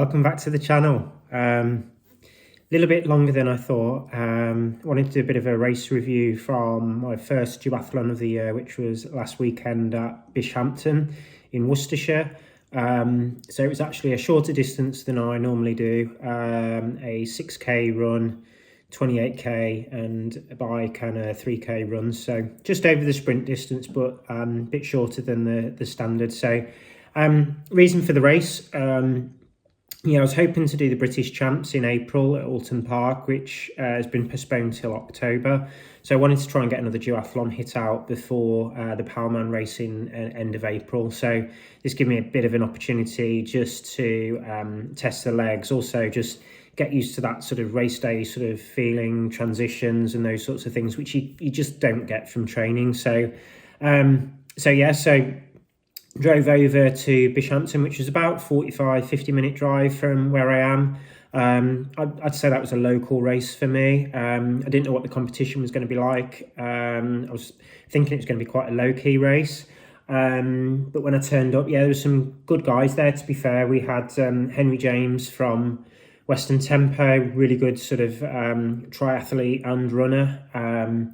welcome back to the channel. A little bit longer than I thought. Wanted to do a bit of a race review from my first duathlon of the year, which was last weekend at Bishampton in Worcestershire. So it was actually a shorter distance than I normally do, a 6k run, 28k and a bike and a 3k run, so just over the sprint distance, but a bit shorter than the standard. So reason for the race, I was hoping to do the British Champs in April at Alton Park, which has been postponed till October. So I wanted to try and get another duathlon hit out before the Powerman race in end of April. So this gave me a bit of an opportunity just to test the legs, also just get used to that sort of race day sort of feeling, transitions and those sorts of things, which you just don't get from training. So drove over to Bishampton, which was about 50 minute drive from where I am. I'd say that was a local race for me. I didn't know what the competition was going to be like. I was thinking it was going to be quite a low-key race. But when I turned up, there was some good guys there, to be fair. We had Henry James from Western Tempo, really good sort of triathlete and runner.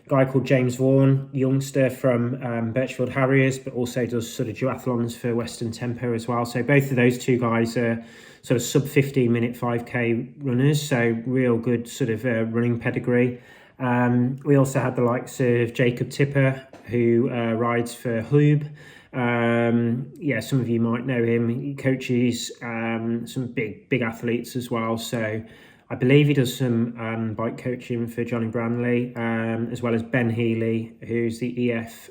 Guy called James Vaughan, youngster from Birchfield Harriers, but also does sort of duathlons for Western Tempo as well. So both of those two guys are sort of sub 15 minute 5k runners, so real good sort of running pedigree. We also had the likes of Jacob Tipper, who rides for Hoob. Some of you might know him. He coaches some big athletes as well. So I believe he does some bike coaching for Johnny Branley, as well as Ben Healy, who's the EF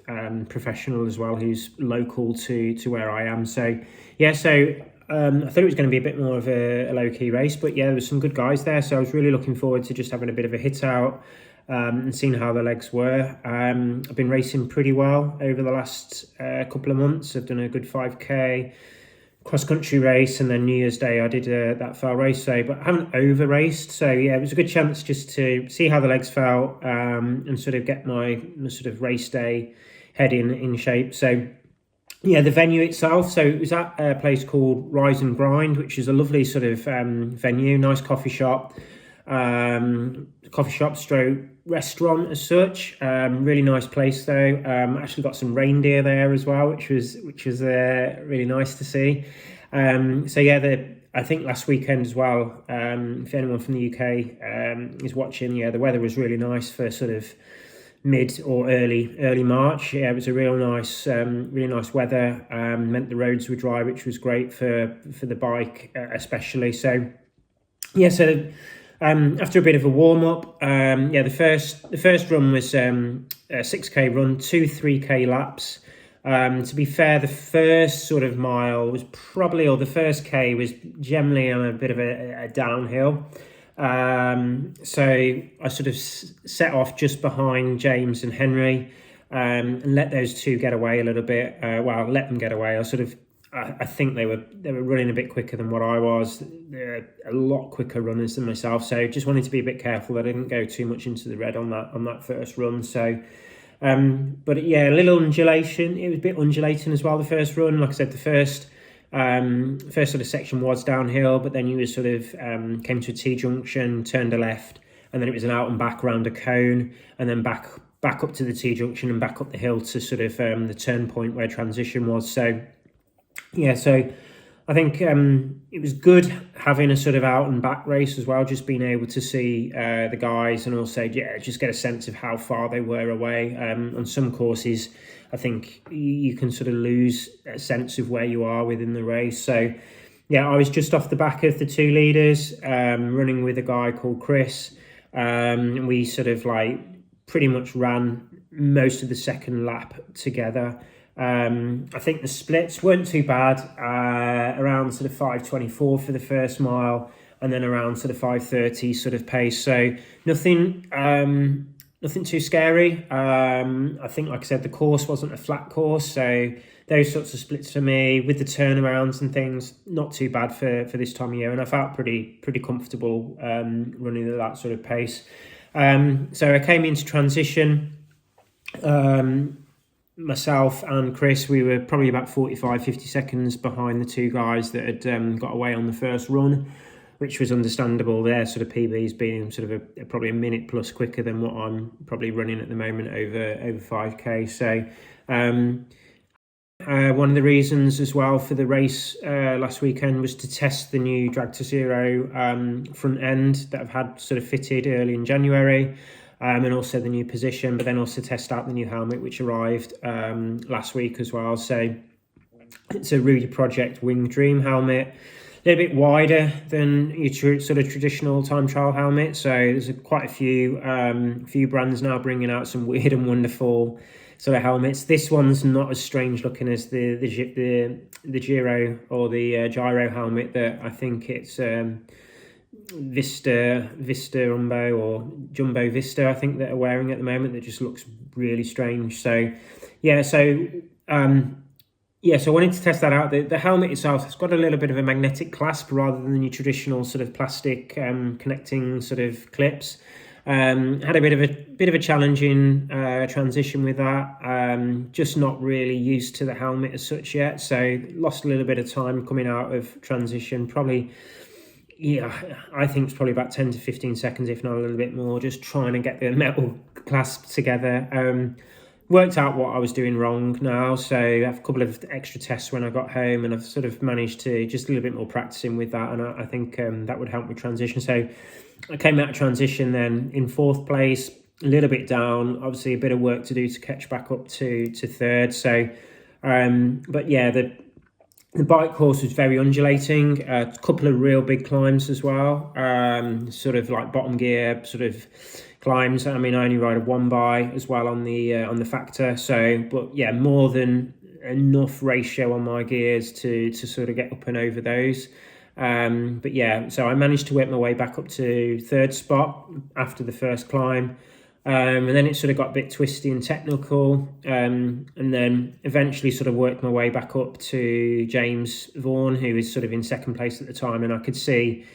professional as well, who's local to where I am. So I thought it was going to be a bit more of a low-key race, but there was some good guys there. So I was really looking forward to just having a bit of a hit out and seeing how the legs were. I've been racing pretty well over the last couple of months. I've done a good 5k cross-country race, and then New Year's Day I did that fell race, but I haven't over raced. So it was a good chance just to see how the legs felt and sort of get my sort of race day head in shape. So the venue itself, so it was at a place called Rise and Grind, which is a lovely sort of venue, nice coffee shop stroke restaurant as such. Really nice place though. Actually got some reindeer there as well, which was really nice to see. I think last weekend as well, if anyone from the UK is watching, the weather was really nice for sort of mid or early March. It was a really nice weather. Meant the roads were dry, which was great for the bike especially. After a bit of a warm-up, the first run was a 6k run, 2 3k laps. To be fair, the first sort of mile was the first k was generally on a bit of a downhill. So I sort of set off just behind James and Henry and let those two get away a little bit. Let them get away. I think they were running a bit quicker than what I was. They're a lot quicker runners than myself, so just wanted to be a bit careful that I didn't go too much into the red on that first run. So, a little undulation. It was a bit undulating as well, the first run. Like I said, the first sort of section was downhill, but then you sort of came to a T-junction, turned a left, and then it was an out and back around a cone, and then back up to the T-junction and back up the hill to sort of the turn point where transition was. So I think it was good having a sort of out and back race as well, just being able to see the guys and also just get a sense of how far they were away. On some courses, I think you can sort of lose a sense of where you are within the race. So I was just off the back of the two leaders, running with a guy called Chris. And we sort of pretty much ran most of the second lap together. I think the splits weren't too bad, around sort of 5:24 for the first mile, and then around sort of 5:30 sort of pace. So nothing too scary. I think, like I said, the course wasn't a flat course, so those sorts of splits for me with the turnarounds and things, not too bad for this time of year, and I felt pretty comfortable running at that sort of pace. So I came into transition. myself and Chris, we were probably about 45-50 seconds behind the two guys that had got away on the first run, which was understandable. Their sort of PBs being sort of probably a minute plus quicker than what I'm probably running at the moment over 5k. So one of the reasons as well for the race last weekend was to test the new Drag to Zero front end that I've had sort of fitted early in January. And also the new position, but then also test out the new helmet, which arrived last week as well. So it's a Rudy Project Wing Dream helmet, a little bit wider than your sort of traditional time trial helmet. So there's quite a few brands now bringing out some weird and wonderful sort of helmets. This one's not as strange looking as the Giro or the Gyro helmet that I think it's Vista Umbo or Jumbo Vista, I think, that are wearing at the moment, that just looks really strange. So so I wanted to test that out. The helmet itself has got a little bit of a magnetic clasp rather than your traditional sort of plastic connecting sort of clips. Had a bit of a challenging transition with that. Just not really used to the helmet as such yet, so lost a little bit of time coming out of transition. Probably, I think it's probably about 10 to 15 seconds, if not a little bit more, just trying to get the metal clasp together. Worked out what I was doing wrong now, so I have a couple of extra tests when I got home, and I've sort of managed to just a little bit more practicing with that, and I think that would help me transition. So I came out of transition then in 4th place, a little bit down, obviously a bit of work to do to catch back up to 3rd. So, but yeah, the bike course was very undulating, a couple of real big climbs as well, sort of like bottom gear sort of climbs. I mean, I only ride a 1x as well on the Factor. So, but yeah, more than enough ratio on my gears to sort of get up and over those. But yeah, so I managed to work my way back up to 3rd spot after the first climb. And then it sort of got a bit twisty and technical, and then eventually sort of worked my way back up to James Vaughan, who was sort of in 2nd place at the time, and I could see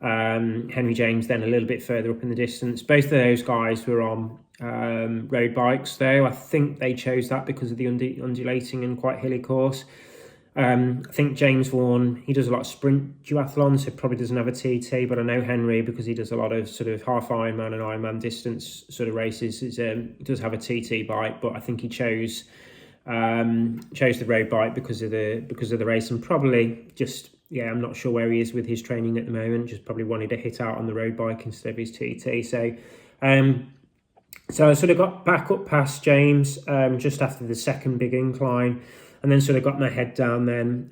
Henry James then a little bit further up in the distance. Both of those guys were on road bikes, though. I think they chose that because of the undulating and quite hilly course. I think James Vaughan, he does a lot of sprint duathlon, so probably doesn't have a TT, but I know Henry, because he does a lot of sort of half Ironman and Ironman distance sort of races, does have a TT bike, but I think he chose the road bike because of the race, and probably just, I'm not sure where he is with his training at the moment, just probably wanted to hit out on the road bike instead of his TT. So I sort of got back up past James just after the 2nd big incline, and then sort of got my head down then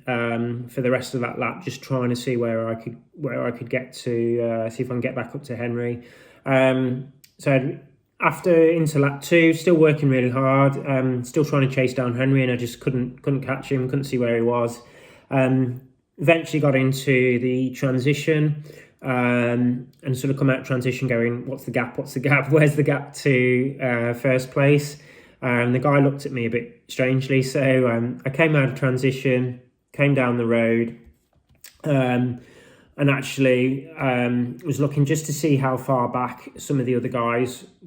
for the rest of that lap, just trying to see where I could get to, see if I can get back up to Henry. So after into lap 2, still working really hard, still trying to chase down Henry, and I just couldn't catch him, couldn't see where he was. Eventually got into the transition, and sort of come out of transition going, what's the gap? Where's the gap to 1st place? The guy looked at me a bit strangely, so I came out of transition, came down the road, and actually was looking just to see how far back some of the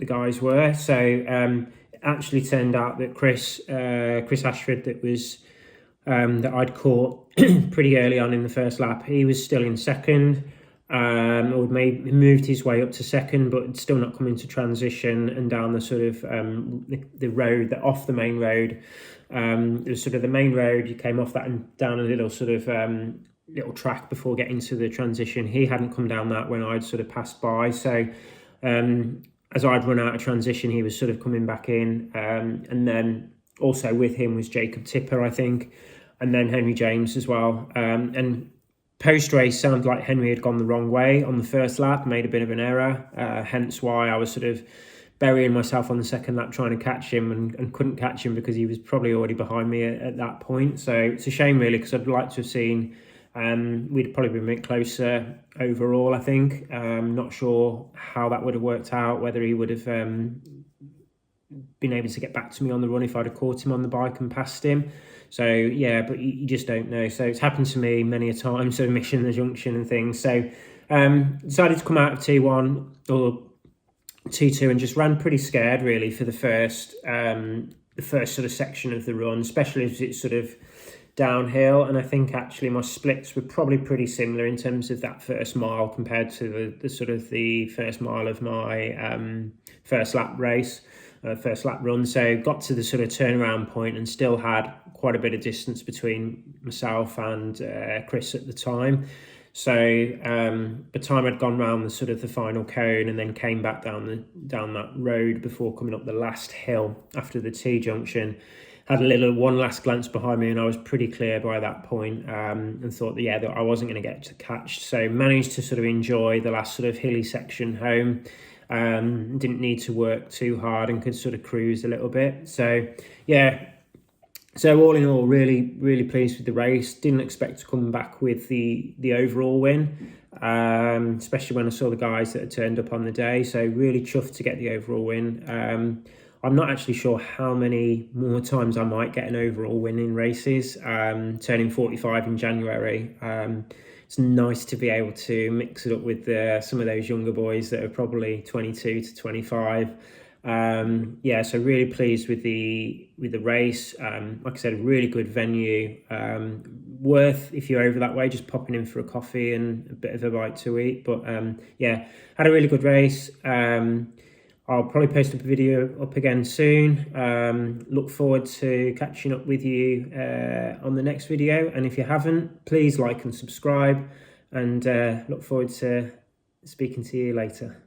guys were. So it actually turned out that Chris Ashford, that I'd caught pretty early on in the first lap, he was still in 2nd. Or maybe moved his way up to 2nd, but still not coming to transition and down the sort of the road, that off the main road. It was sort of the main road. You came off that and down a little sort of little track before getting to the transition. He hadn't come down that when I'd sort of passed by. So as I'd run out of transition, he was sort of coming back in, and then also with him was Jacob Tipper, I think, and then Henry James as well, and post-race sounded like Henry had gone the wrong way on the first lap, made a bit of an error, hence why I was sort of burying myself on the 2nd lap trying to catch him, and couldn't catch him because he was probably already behind me at that point. So it's a shame really, because I'd like to have seen, we'd probably been a bit closer overall, I think. Not sure how that would have worked out, whether he would have been able to get back to me on the run if I'd have caught him on the bike and passed him. So yeah, but you just don't know. So it's happened to me many a time, so missing the junction and things. So decided to come out of T1 or T2 and just ran pretty scared really for the first the first sort of section of the run, especially as it's sort of downhill. And I think actually my splits were probably pretty similar in terms of that first mile compared to the sort of the first mile of my first lap race, first lap run. So got to the sort of turnaround point and still had quite a bit of distance between myself and Chris at the time. So by the time I'd gone round the sort of the final cone and then came back down that road before coming up the last hill after the T-junction, had one last glance behind me, and I was pretty clear by that point, and thought that I wasn't going to get to catch. So managed to sort of enjoy the last sort of hilly section home. Didn't need to work too hard and could sort of cruise a little bit. So yeah. So all in all, really, really pleased with the race. Didn't expect to come back with the overall win, especially when I saw the guys that had turned up on the day. So really chuffed to get the overall win. I'm not actually sure how many more times I might get an overall win in races. Turning 45 in January. It's nice to be able to mix it up with some of those younger boys that are probably 22 to 25. So really pleased with the race. Like I said, a really good venue. Worth, if you're over that way, just popping in for a coffee and a bit of a bite to eat. But had a really good race. I'll probably post a video up again soon. Look forward to catching up with you on the next video. And if you haven't, please like and subscribe. And look forward to speaking to you later.